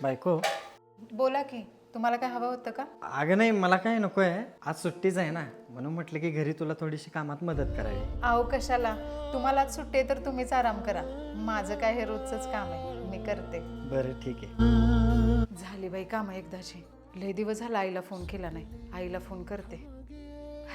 बायको, बोला की, तुम्हाला काय हवं होतं का? अगं नाही, मला काय नको आहे. आज सुट्टीच आहे ना, म्हणून म्हटलं की घरी तुला थोडीशी कामात मदत करावी. अहो कशाला, तुम्हाला आज सुट्टी आहे तर तुम्हीच आराम करा. माझं काय हे रोजचंच काम आहे, मी करते. बरं ठीक आहे. झाली बाई कामं एकदाची. लय दिवस झाला आईला फोन केला नाही. आईला फोन करते.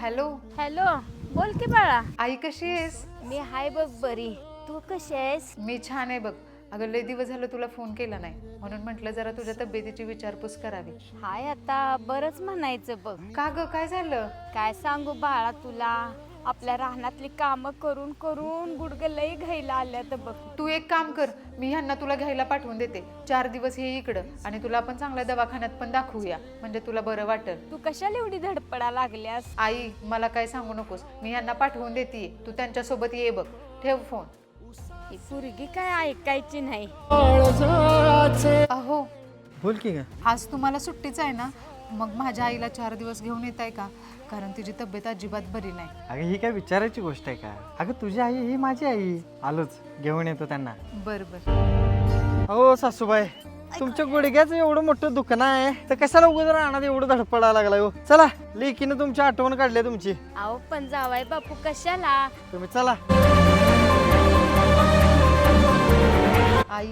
हॅलो हॅलो, बोल की बाळा. आई, कशी आहेस? मी हाय बघ बरी. तू कशी आहेस? मी छान आहे बघ. अगं लय दिवस झालं तुला फोन केला नाही, म्हणून म्हटलं जरा तुझ्या तब्येतीची विचारपूस करावी. हाय आता बरंच म्हणायचं बघ. का ग, काय झालं? काय सांगू बाळा तुला, आपल्या राहण्यातली कामं करून करून गुडघे लई घाईला आल्यात बघ. तू एक काम कर, मी ह्यांना तुला घ्यायला पाठवून देते. 4 दिवस हे इकडं, आणि तुला आपण चांगल्या दवाखान्यात पण दाखवूया, म्हणजे तुला बरं वाटेल. तू कशाला एवढी धडपडा लागल्यास? आई, मला काय सांगू नकोस, मी ह्यांना पाठवून देते. तू त्यांच्यासोबत ये बघ. ठेव फोन. ही पोरगी काय ऐकायची नाही. अहो, बोल की ग. आज तुम्हाला सुट्टीच आहे ना, मग माझ्या आईला 4 दिवस घेऊन येत आहे का? कारण तिची तब्येत अजिबात बरी नाही. अगं ही काय विचारायची गोष्ट आहे का? अगं तुझी आई ही माझी आई. आलोच, घेऊन येतो त्यांना. बरं बरं. हो सासूबाई, तुमच्या गुडघ्याचं एवढं मोठं दुकान आहे तर कशाला उगाच राहणार एवढं धडपडा लागलाय हो? चला, लेकीनं तुमची आठवण काढली तुमची. अहो पण जावाय बापू कशाला? तुम्ही चला. आई,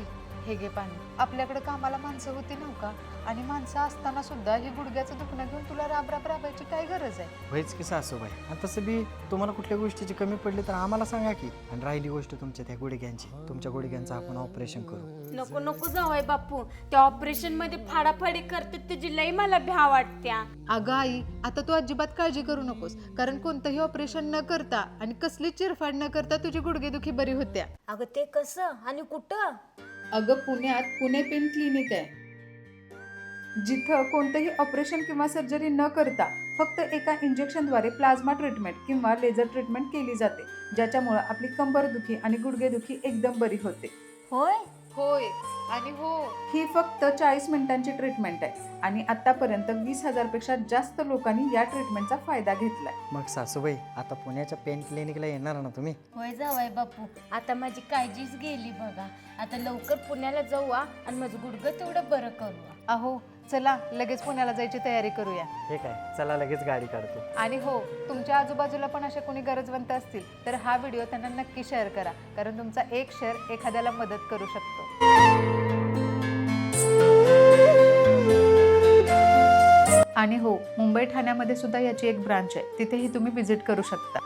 हे घे पाणी. आपल्याकडे कामाला माणसं होती नव्हता, आणि माणसं असताना सुद्धा हे गुडघ्याचं दुखणं घेऊन तुला राबायची काय गरज आहे? व्हायच की सासूबाई. आणि तसं बी तुम्हाला कुठल्या गोष्टीची कमी पडली तर आम्हाला सांगा की. आणि राहिली गोष्ट तुमच्या त्या गुडघ्यांची, तुमच्या गुडघ्यांचं आपण ऑपरेशन करू. नको नको जावाय बापू, त्या ऑपरेशन मध्ये फाडाफाडी करते त्याची लई मला भ्या वाटत्या. अगं आई, आता तू अजिबात काळजी करू नकोस, कारण कोणतंही ऑपरेशन न करता आणि कसलीच चिरफाड न करता तुझी गुडघेदुखी बरी होत्या. अगं ते कसं आणि कुठं? अगं पुण्यात पुणे पेन क्लिनिक आहे, जिथं कोणतंही ऑपरेशन किंवा सर्जरी न करता फक्त एका इंजेक्शनद्वारे प्लाझ्मा ट्रीटमेंट किंवा लेझर ट्रीटमेंट केली जाते, ज्याच्यामुळे आपली कंबरदुखी आणि गुडघेदुखी एकदम बरी होते. होय होय, आणि हो, ही फक्त 40 मिनिटांची ट्रीटमेंट आहे, आणि आतापर्यंत 20,000 पेक्षा जास्त लोकांनी या ट्रीटमेंटचा फायदा घेतलाय. मग सासूबाई, आता पुण्याच्या पेन क्लिनिकला येणार ना तुम्ही? होय जावाय बापू, आता माझी काळजीच गेली बघा. आता लवकर पुण्याला जाऊ आणि माझं गुडघं तेवढं बरं करू. अहो चला, लगेच पुण्याला जायची तयारी करूया. हे काय, चला लगेच गाडी काढतो. आणि हो, तुमच्या आजूबाजूला पण असे कोणी गरजवंत असतील तर हा व्हिडिओ त्यांना नक्की शेअर करा, कारण तुमचा एक शेअर एखाद्याला मदत करू शकतो. आणि हो, मुंबई ठाण्यामध्ये सुद्धा याची एक ब्रांच आहे, तिथेही तुम्ही व्हिजिट करू शकता.